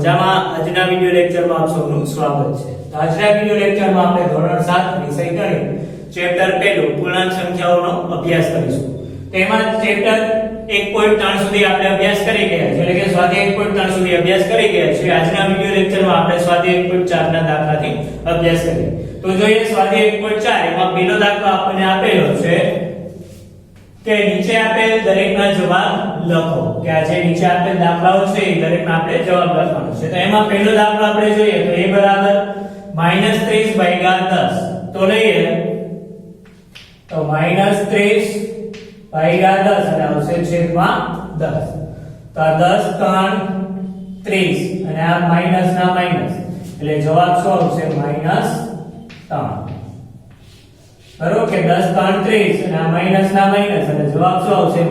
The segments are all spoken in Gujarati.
મજામાં આજના વિડિયો લેક્ચરમાં આપ સૌનું સ્વાગત છે। તો આજના વિડિયો લેક્ચરમાં આપણે ધોરણ 7 વિષય ગણિત ચેપ્ટર પહેલું પૂર્ણાંક સંખ્યાઓનો અભ્યાસ કરીશું। તેમાં ચેપ્ટર 1.3 સુધી આપણે અભ્યાસ કરી ગયા છે, એટલે કે સ્વાધ્યાય 1.3 સુધી અભ્યાસ કરી ગયા છે। આજના વિડિયો લેક્ચરમાં આપણે સ્વાધ્યાય 1.4 ના દાખલાથી અભ્યાસ કરીએ। તો જોઈએ સ્વાધ્યાય 1.4 એમાં પહેલો દાખલો આપણને આપેલો છે કે નીચે આપેલ દરેકના જવાબ લખો। કે આ જે નીચે આપેલ દાખલાઓ છે એ દરેકના આપણે જવાબ લખવાનો છે। તો એમાં પહેલો દાખલો આપણે જોઈએ તો a બરાબર -30/10 તો લઈએ તો -30/10 એટલે આવશે છેદમાં 10। તો આ 10 3 30 અને આ માઈનસ ના માઈનસ એટલે જવાબ શું આવશે -3। બરોબર કે 10 3 30 અને આ માઈનસ ના માઈનસ એટલે જવાબ શું આવશે -3।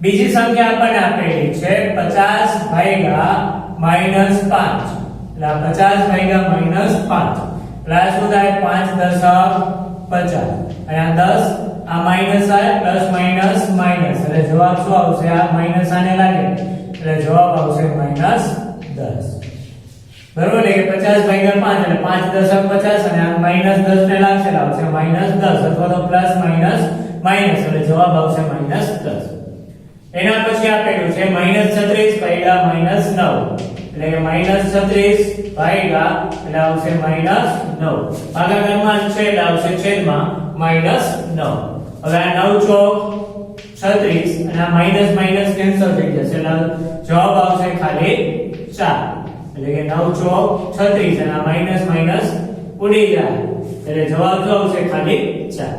બીજી સંખ્યા આપણને આપેલી છે 50/-5 એટલે આ 50/-5 એટલે આ શું થાય 5 10 50 અને આ 10 આ માઈનસ આવે પ્લસ માઈનસ માઈનસ એટલે જવાબ શું આવશે આ માઈનસ આને લાગે એટલે જવાબ આવશે -10। બરોબર ને કે 50/5 એટલે 5 10 50 અને આ -10 ને લાગશે એટલે આવશે -10 અથવા તો પ્લસ માઈનસ માઈનસ એટલે જવાબ આવશે -10। એના પછી આપેલું છે -36/-9 એટલે કે -36 ભાગ્યા એટલે આવશે -9 ભાગાકારમાં છે એટલે આવશે છેદમાં -9। હવે આ 9 ચોક 36 અને આ માઈનસ માઈનસ કેન્સલ થઈ જશે એટલે જવાબ આવશે ખાલી 4 એટલે કે 9 ચોક 36 અને આ માઈનસ માઈનસ ઉડી જાય એટલે જવાબ શું આવશે ખાલી 4।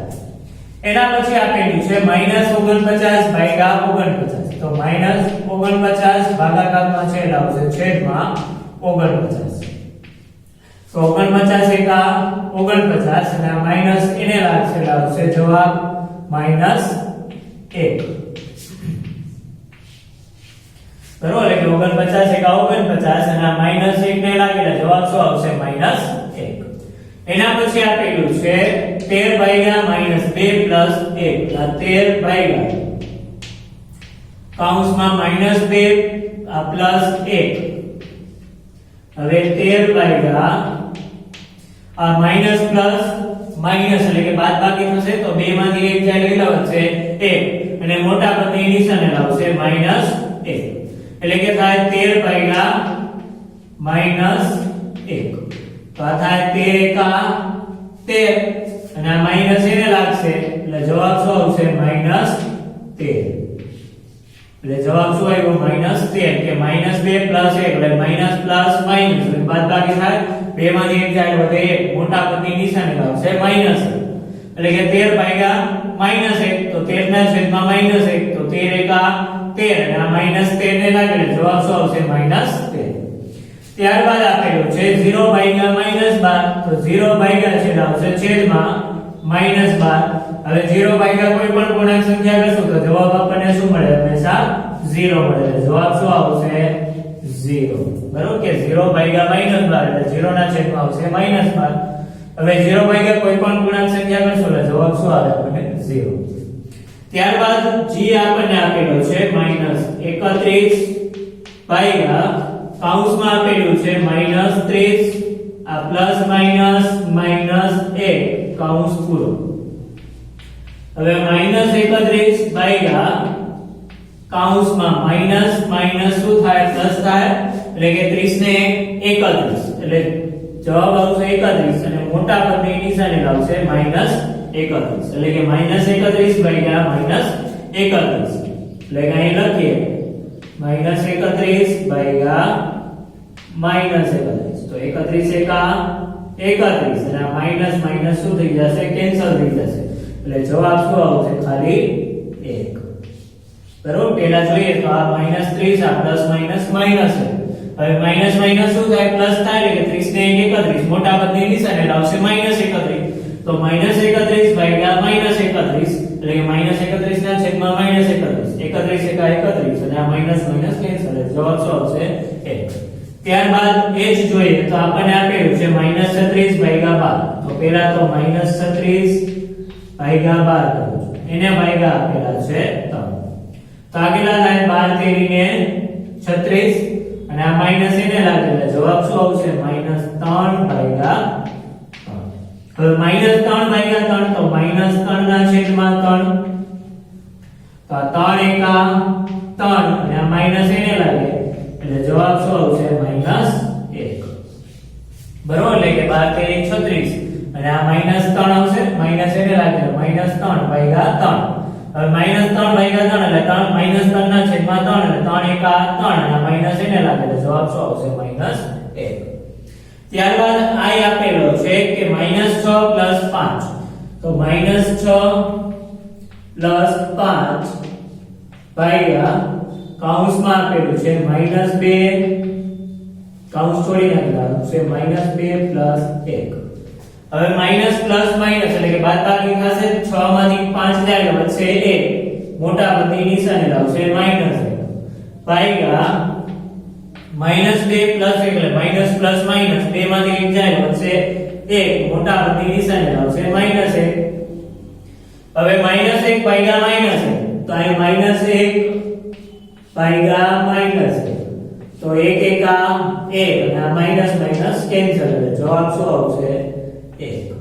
એના પછી આપેલું છે -49/-49 તો -49 ભાગાકારમાં છે એટલે આવશે છેદમાં 49 તો 49 એકા 49 અને આ માઈનસ એને લાગશે એટલે આવશે જવાબ -1। બરોબર એટલે 49 એકા 49 અને આ -1 ને લાગે એટલે જવાબ શું આવશે -1। એના પછી આપેલું છે 13/-2 + 1 આ 13/ કૌંસમાં -2 આ +1 હવે 13/ આ માઈનસ પ્લસ માઈનસ એટલે કે બાદબાકી થશે તો બે માંથી એક જાય એટલે વધશે 1 અને મોટા પદની નિશાને લાવશે -1 એટલે કે થાય 13/-1 તો આ થાય 13 એકા 13 અને આ માઈનસ એને લાગશે એટલે જવાબ શું આવશે -13 એટલે જવાબ શું આવ્યો -13 કે -2 + 1 એટલે માઈનસ પ્લસ માઈનસ એટલે બાદબાકી થાય બે માંથી એક જાય વધે 1 મોટા પદની નિશાને લાવશે માઈનસ એટલે કે 13/-1 તો 13 ના છેદમાં -1 તો 13 એકા 13 અને આ -13 ને લાગે એટલે જવાબ શું આવશે -13। ત્યારબાદ આપેલું છે 0/-12 તો 0/ છેદ આવશે છેદમાં -12 હવે 0/ કોઈ પણ પૂર્ણાંક સંખ્યા કરશું તો જવાબ આપણને શું મળે હંમેશા 0 મળે એટલે જવાબ શું આવશે 0 બરોબર કે 0/-12 એટલે 0 ના છેદમાં આવશે -12 હવે 0/ કોઈ પણ પૂર્ણાંક સંખ્યા કરશું એટલે જવાબ શું આવે આપણને 0। ત્યારબાદ g આપણને આપેલો છે -31/ કૌંસમાં આપેલું છે -30 આ પ્લસ માઈનસ -1 કૌંસ પૂરો હવે -31/ કૌંસમાં માઈનસ માઈનસ શું થાય પ્લસ થાય એટલે કે 30 ને 31 એટલે જવાબ આવશે 31 અને મોટા પદની નિશાને લાવશે -31 એટલે કે -31/-31 એટલે કે અહીં લખીએ -31/-31 તો 31 એકા 31 અને આ માઈનસ માઈનસ શું થઈ જશે કેન્સલ થઈ જશે એટલે જવાબ શું આવશે ખાલી 1 બરોબર। પહેલા જોઈએ તો આ -30 આ પ્લસ માઈનસ માઈનસ છે હવે માઈનસ માઈનસ શું થાય પ્લસ થાય એટલે કે 30 ને 31 મોટા પદની નિશાને લાવશે -31 તો -31/-31 એટલે કે -31 ના છેદમાં -31 31 એકા 31 અને આ માઈનસ માઈનસ કેન્સલ એટલે જવાબ શું આવશે 1। ત્યારબાદ એ જ જોઈએ તો આપણને આપેલું છે -36/-12 તો પહેલા તો -36/-12 એને ભાગ્યા આપેલા છે 3 તો આગળના થાય 12 તેરી ને 36 અને આ માઈનસ એને લાગે એટલે જવાબ શું આવશે -3/3. હવે -3/3 તો -3 ના છેદમાં 3, તો 3 એકા 3 અને આ માઈનસ એને લાગે એટલે જવાબ શું આવશે -1. બરોબર, એટલે કે 12 36 અને આ -3 આવશે, માઈનસ એને લાગે -3/3. હવે -3/3 એટલે 3 -3 ના છેદમાં 3 એટલે 3 એકા 3 અને આ માઈનસ એને લાગે એટલે જવાબ શું આવશે -1. ત્યારબાદ આ આપેલો છે કે -6 + 5, તો -6 + 5 ભાગ્યા કૌંસમાં આપેલું છે -2, કૌંસ છોડી નાખવાનું છે -2 + 1. હવે માઈનસ પ્લસ માઈનસ એટલે કે બાદબાકી થશે, 6 માંથી 5 જાય એટલે વધશે 1, મોટા પદની નિશાની લાવશે -1 ભાગ્યા -2 + 1 એટલે માઈનસ પ્લસ માઈનસ 2 માંથી 1 જાય એટલે વધશે 1, મોટા પદની નિશાની લાવશે -1. હવે -1 ભાગ્યા -1 તો અહીં -1 ભાગ્યા -1 તો 1 એકા 1 અને આ માઈનસ માઈનસ કેન્સલ એટલે જવાબ શું આવશે 1.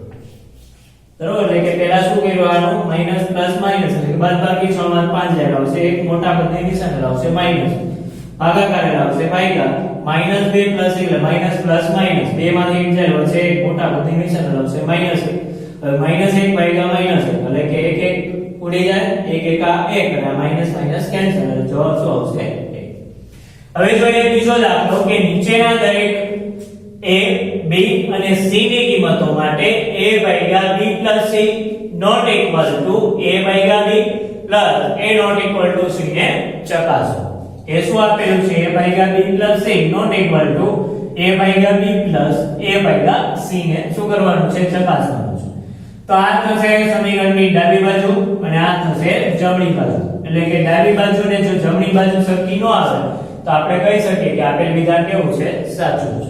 બરોબર, એટલે કે પહેલા શું કરવાનું માઈનસ પ્લસ માઈનસ એટલે બાદબાકી 6 માંથી 5 જાય આવશે 1, મોટા પદની નિશાની લાવશે માઈનસ, ભાગાકાર લાવશે ભાગ્યા -2 + 1 એટલે માઈનસ પ્લસ માઈનસ 2 માંથી 1 જાય વધશે 1, મોટા પદની નિશાની લાવશે -1. હવે -1 ભાગ્યા -1 એટલે કે 1 1 ઉડી જાય, 1 એકા 1 અને માઈનસ માઈનસ કેન્સલ એટલે જવાબ શું આવશે 1. હવે જોઈએ બીજો દાખલો કે નીચેના દરેક a, b અને c ની કિંમતો માટે a/b + c not equal to a/b plus a not equal to c ને ચકાસો. એ શું આપેલું છે a/b + c not equal to a/b plus a/c ને શું કરવાનું છે ચકાસવાનું છે. તો આ થશે સમીકરણની ડાબી બાજુ અને આ થશે જમણી બાજુ, એટલે કે ડાબી બાજુને જો જમણી બાજુ સરખી ન આવે તો આપણે કહી શકીએ કે આપેલ વિધાન કેવું છે સાચું છે.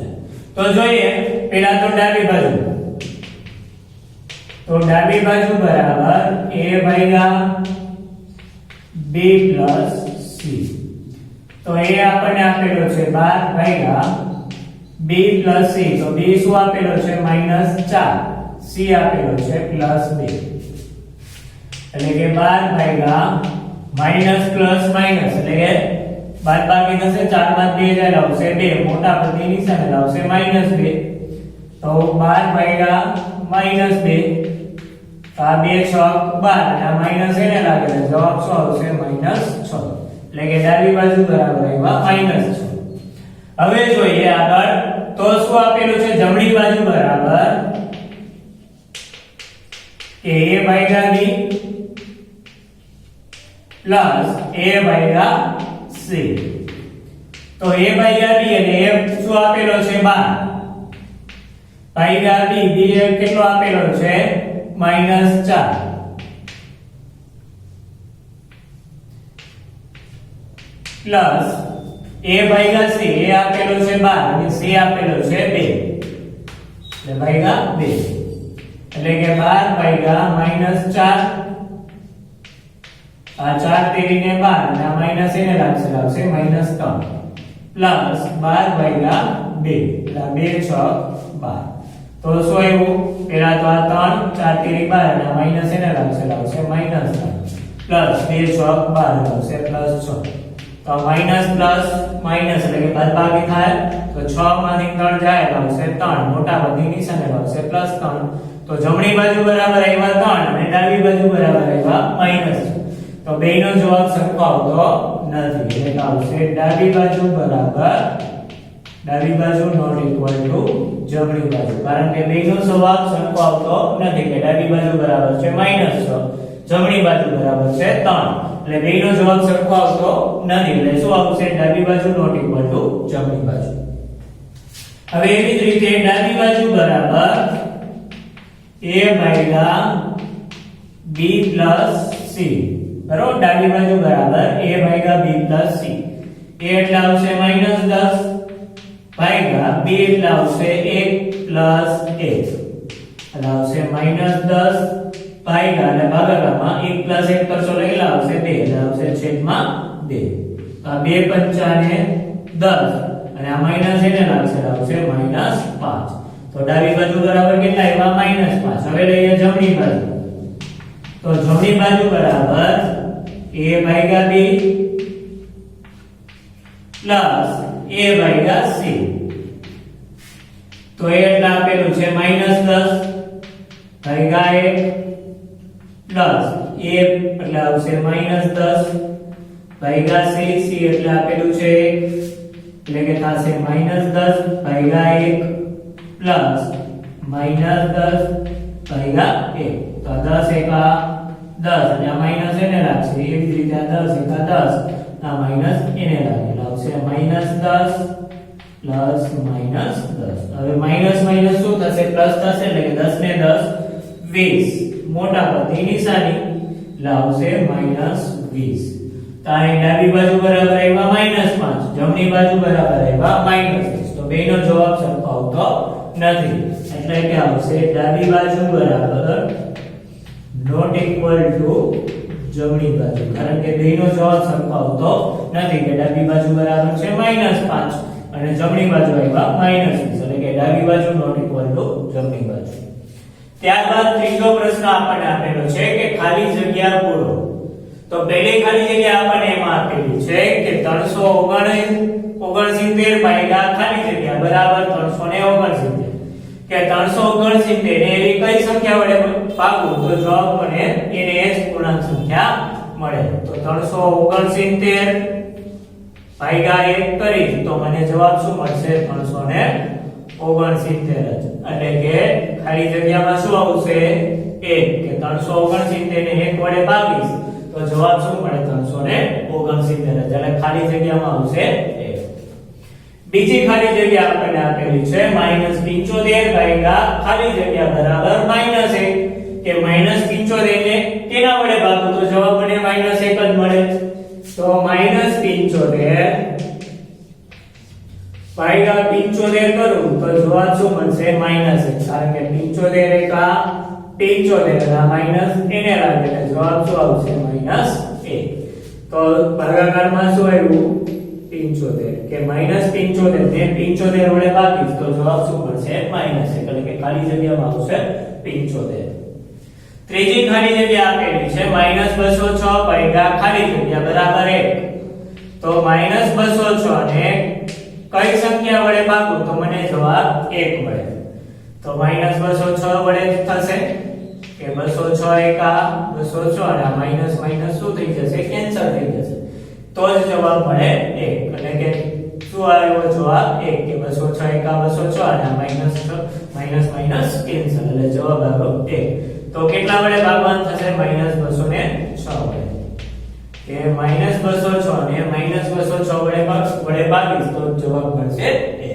તો જોઈએ પહેલા તો ડાબી બાજુ, તો ડાબી બાજુ બરાબર a/b + c, તો એ આપણને આપેલો છે 12/b + c, તો b શું આપેલો છે -4, c આપેલો છે +2 એટલે કે 12/ માઈનસ પ્લસ માઈનસ એટલે કે બાદબાકી થશે, 4 માંથી 2 જાય આવશે 2, મોટા પદની નિશાની લાવશે -2, તો 12/-2 તો આ 2 6 12 અને આ માઈનસ એને લાગે એટલે જવાબ શું આવશે -6, એટલે કે ડાબી બાજુ બરાબર આવ્યા -6. હવે જોઈએ આગળ, તો શું આપેલું છે જમણી બાજુ બરાબર કે a/b plus a/c, તો a/b અને a શું આપેલો છે 12 ભાગ્યા b, b કેટલો આપેલો છે -4 પ્લસ a/c, a આપેલો છે 12 અને c આપેલો છે 2 એટલે ભાગ્યા 2 એટલે કે 12/-4, આ 4 તેરીને 12 અને આ માઈનસ એને લાગશે -3 પ્લસ 12/2 એટલે 2 6 12, તો શું આવ્યું પહેલા તો આ 3 4 તેરી 12 અને આ માઈનસ એને લાગશે -3 પ્લસ 2 6 12 આવશે +6, તો માઈનસ પ્લસ માઈનસ એટલે કે બાદબાકી થાય, તો 6 માંથી 3 જાય તો આવશે 3, મોટા પદની નિશાની આવશે +3, તો જમણી બાજુ બરાબર આવ્યા 3 અને ડાબી બાજુ બરાબર આવ્યા -, તો બેયનો જવાબ સરખો આવતો નથી, એટલે આવશે ડાબી બાજુ બરાબર ડાબી બાજુ નોટ ઇક્વલ ટુ જમણી બાજુ, કારણ કે બેયનો જવાબ સરખો આવતો નથી કે ડાબી બાજુ બરાબર છે -6, જમણી બાજુ બરાબર છે 3, એટલે બેયનો જવાબ સરખો આવતો નથી, એટલે શું આવશે ડાબી બાજુ નોટ ઇક્વલ ટુ જમણી બાજુ. હવે એવી જ રીતે ડાબી બાજુ બરાબર a/b + c, બરોબર, ડાબી બાજુ બરાબર a/b + c, a એટલે આવશે -10 ભાગ્યા b એટલે આવશે 1 + 1 એટલે આવશે -10 ભાગ્યા અને ભાગાકારમાં 1 + 1 કરશો એટલે કેટલા આવશે 2 એટલે આવશે છેદમાં 2, આ 2 × 5 = 10 અને આ માઈનસ એને લાગશે આવશે -5. તો ડાબી બાજુ બરાબર કેટલા આવ્યા -5. હવે લઈએ જમણી બાજુ. તો જમણી બાજુ બરાબર a ભાગ્યા b પ્લસ a ભાગ્યા c. તો એ એટલે આપેલું છે -10 ભાગ્યા 1 પ્લસ a એટલે આવશે -10 ભાગ્યા c. c એટલે આપેલું છે 1 એટલે કે થશે -10 ભાગ્યા 1 પ્લસ -10 ભાગ્યા 1. તો 10 એકા 10 અને આ માઈનસ એને લાગશે. એવી જ રીતે આ 10 એકા 10 આ માઈનસ એને લાગશે -10 પ્લસ -10. હવે માઈનસ માઈનસ શું થશે? પ્લસ થશે એટલે કે 10 ને 10 20. મોટા પદની નિશાની લાવશે -20. તો અહીં ડાબી બાજુ બરાબર આવ્યા -5, જમણી બાજુ બરાબર આવ્યા -20. તો બેનો જવાબ સરખો આવતો નથી. એટલે કે આવશે ડાબી બાજુ બરાબર નોટ ઇક્વલ ટુ જમણી બાજુ. કારણ કે બેનો જવાબ સરખો આવતો નથી કે ડાબી બાજુ બરાબર છે -5 અને જમણી બાજુ આવ્યા -20. એટલે કે ડાબી બાજુ નોટ ઇક્વલ ટુ જમણી બાજુ. ત્યારબાદ ત્રીજો પ્રશ્ન આપણને આપેલો છે કે ખાલી જગ્યા પૂરો. તો પહેલી ખાલી જગ્યા આપણને એમાં આપેલી છે કે 369 ભાગ્યા ખાલી જગ્યા બરાબર 369. કે 369 ને એની કઈ સંખ્યા વડે ભાગવું તો જવાબ મને એને જ પૂર્ણાંક સંખ્યા મળે. તો 369 ભાગ્યા 1 કરી તો મને જવાબ શું મળશે? 369 જ. એટલે કે ખાલી જગ્યામાં શું આવશે? 1. કે 369 ને 1 વડે ભાગીશ તો જવાબ શું મળે? 369 જ. એટલે ખાલી જગ્યામાં આવશે 1. બીજી ખાલી જગ્યા આપણને આપેલી છે -75 ભાગ્યા ખાલી જગ્યા બરાબર -1. કે -75 ને કેના વડે ભાગો તો જવાબ મને -1 જ મળે. તો -75 ભાગ્યા 75 કરું તો જવાબ શું મળશે? -1. કારણ કે 75 એકા 75 અને માઈનસ એને લાગે એટલે જવાબ શું આવશે? -1. તો ભાગાકારમાં શું આવ્યું? 75. કે -75 ને 75 વડે ભાગીશ તો જવાબ શું મળશે? -1. એટલે કે ખાલી જગ્યામાં આવશે 75. ત્રીજી ખાલી જગ્યા આપેલી છે -206 ભાગ્યા ખાલી જગ્યા બરાબર 1. તો -206 ને કઈ સંખ્યા વડે ભાગું તો મને જવાબ 1 મળે. તો -206 વડે થશે કે 206 એકા 206 અને આ માઈનસ માઈનસ શું થઈ જશે? કેન્સલ થઈ જશે. તો જ જવાબ મળે 1. એટલે કે શું આવ્યો જવાબ? 1. કે 206 એકા 206 અને આ માઈનસ માઈનસ કેન્સલ એટલે જવાબ આવ્યો 1. તો કેટલા વડે ભાગવાનું થશે? -206 વડે. કે -206 ને -206 વડે ભાગીશ તો જવાબ મળશે 1.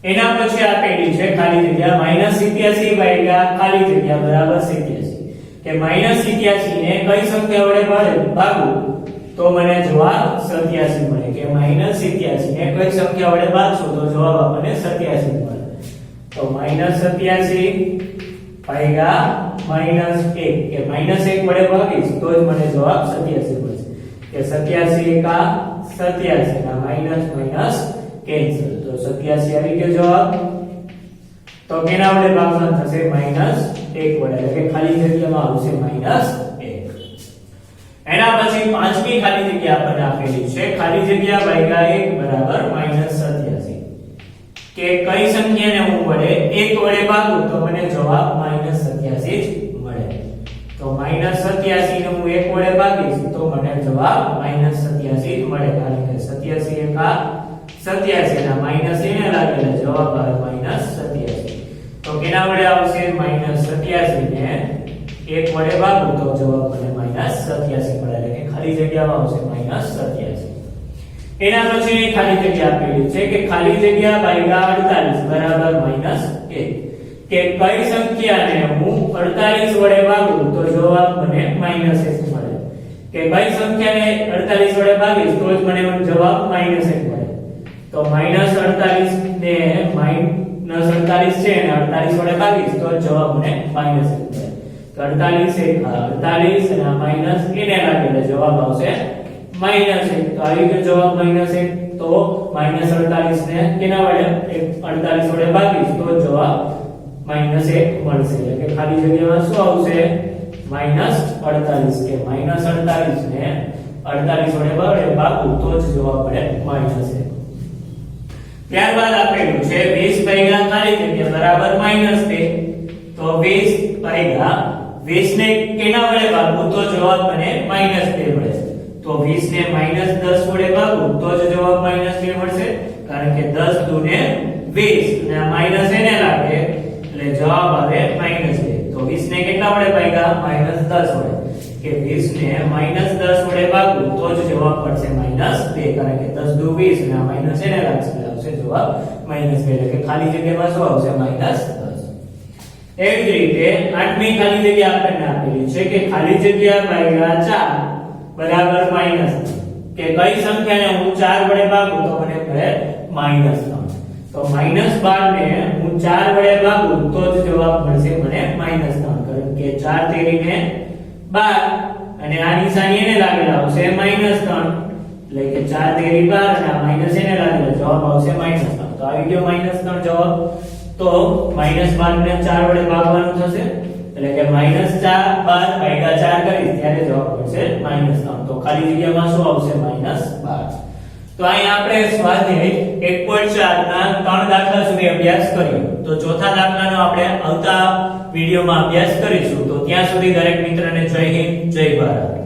એના પછી આપેલી છે ખાલી જગ્યા -87 ભાગ્યા ખાલી જગ્યા બરાબર 87. કે -87 ને કઈ સંખ્યા વડે ભાગું તો મને જવાબ 87 મળે. કે -87 ને કઈ સંખ્યા વડે ભાગશો તો જવાબ આપણને 87 મળે. તો -87 ભાગ્યા -1. કે -1 વડે ભાગીશ તો જ મને જવાબ 87 મળશે. કે 87 એકા 87 ના માઈનસ કેન્સલ. તો 87 આવી ગયો જવાબ. તો કેના વડે ભાગવાનું થશે? -1 વડે. એટલે કે ખાલી જગ્યામાં આવશે -1. એના પછી પાંચમી ખાલી જગ્યા આપણને આપેલી છે ખાલી જગ્યા ભાગ્યા 1 બરાબર -87. કે કઈ સંખ્યાને હું વડે 1 વડે ભાગું તો મને જવાબ -87 જ મળે. તો -87 ને હું 1 વડે ભાગીશ તો મને જવાબ -87 જ મળે. કારણ કે 87 એકા 87 ના માઈનસ એને લાગે એટલે જવાબ આવે -87. તો કેના વડે આવશે? -87 ને 1 વડે ભાગું તો જવાબ મને -87 મળે. એટલે કે ખાલી જગ્યામાં આવશે -87. એના પછી ખાલી જગ્યા આપેલી છે કે ખાલી જગ્યા ભાગ્યા 48 બરાબર -1. કે કઈ સંખ્યાને હું 48 વડે ભાગું તો જવાબ મને -1 મળે. કે કઈ સંખ્યાને 48 વડે ભાગીશ તો જ મને જવાબ -1 મળે. તો -48 ને -48 છે અને 48 વડે ભાગીશ તો જવાબ મને -1 મળે. તો 48 એકા 48 અને આ માઈનસ એને લાગે એટલે જવાબ આવશે -1 તો આવી ગયો જવાબ -1 તો -48 ને કેના વડે 48 વડે ભાગીશ તો જવાબ -1 મળશે એટલે કે ખાલી જગ્યામાં શું આવશે -48 કે -48 ને 48 વડે ભાગવું તો જ જવાબ મળે -1 ત્યારબાદ આપેલું છે 20 ભાગ્યા ખાલી જગ્યા બરાબર -2 તો 20 ભાગ્યા 20 ને કેના વડે ભાગવું તો જવાબ મને -2 મળે તો 20 ને -10 વડે ભાગવું તો જ જવાબ -2 મળશે કારણ કે 10 દુ ને 20 અને આ માઈનસ એને લાગે એટલે જવાબ આવે -2 તો 20 ને કેટલા વડે ભાગ્યા -10 વડે કે 20 ને -10 વડે ભાગવું તો જ જવાબ પડશે -2 કારણ કે 10 દુ 20 અને આ માઈનસ એને લાગશે એટલે આવશે જવાબ -2 એટલે કે ખાલી જગ્યામાં શું આવશે -10 એવી જ રીતે આઠમી ખાલી જગ્યા આપણને આપેલી છે કે ખાલી જગ્યા ભાગ્યા 4 બરાબર -3 કે કઈ સંખ્યાને હું 4 વડે ભાગું તો મને મળે -3 તો -12 ને હું 4 વડે ભાગું તો જ જવાબ મળશે મને -3 કારણ કે 4 તેરી ને 12 અને આ નિશાની એને લાગેલા આવશે -3 એટલે કે 4 તેરી 12 અને આ માઈનસ એને લાગેલા જવાબ આવશે -3 તો આવી ગયો -3 જવાબ તો -12 ને 4 વડે ભાગવાનું થશે એટલે કે -4 12 ભાગ્યા 4 કરીશ ત્યારે જવાબ મળશે -3 તો ખાલી જગ્યામાં શું આવશે -12 તો અહીં આપણે સ્વાધ્યાય 1.4 ના 3 દાખલા સુધી અભ્યાસ કર્યો તો ચોથા દાખલાનો આપણે આવતા વિડિયોમાં અભ્યાસ કરીશું તો ત્યાં સુધી દરેક મિત્રને જય હિન્દ જય ભારત